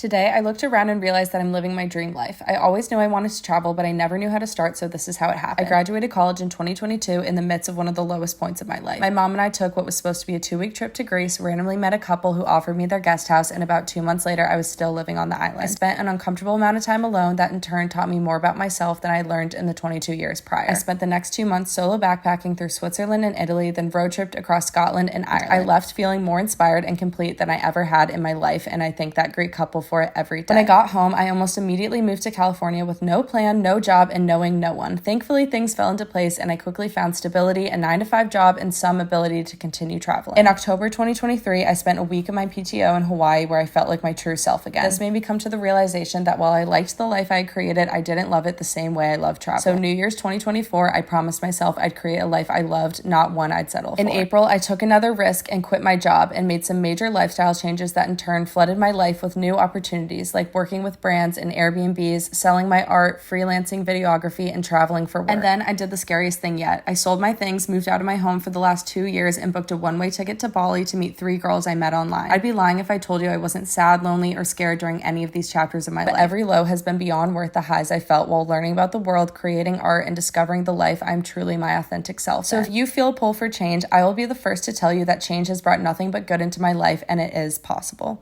Today, I looked around and realized that I'm living my dream life. I always knew I wanted to travel, but I never knew how to start, so this is how it happened. I graduated college in 2022 in the midst of one of the lowest points of my life. My mom and I took what was supposed to be a 2-week trip to Greece, randomly met a couple who offered me their guest house, and about 2 months later, I was still living on the island. I spent an uncomfortable amount of time alone that in turn taught me more about myself than I learned in the 22 years prior. I spent the next 2 months solo backpacking through Switzerland and Italy, then road tripped across Scotland and Ireland. I left feeling more inspired and complete than I ever had in my life, and I thank that great couple for it every day. When I got home, I almost immediately moved to California with no plan, no job, and knowing no one. Thankfully, things fell into place and I quickly found stability, a 9-to-5 job, and some ability to continue traveling. In October 2023, I spent a week of my PTO in Hawaii where I felt like my true self again. This made me come to the realization that while I liked the life I had created, I didn't love it the same way I love travel. So New Year's 2024, I promised myself I'd create a life I loved, not one I'd settle for. In April, I took another risk and quit my job and made some major lifestyle changes that in turn flooded my life with new opportunities like working with brands and Airbnbs, selling my art, freelancing videography, and traveling for work. And then I did the scariest thing yet. I sold my things, moved out of my home for the last 2 years, and booked a one-way ticket to Bali to meet 3 girls I met online. I'd be lying if I told you I wasn't sad, lonely, or scared during any of these chapters of my life. But every low has been beyond worth the highs I felt while learning about the world, creating art, and discovering the life I'm truly my authentic self. So if you feel a pull for change, I will be the first to tell you that change has brought nothing but good into my life, and it is possible.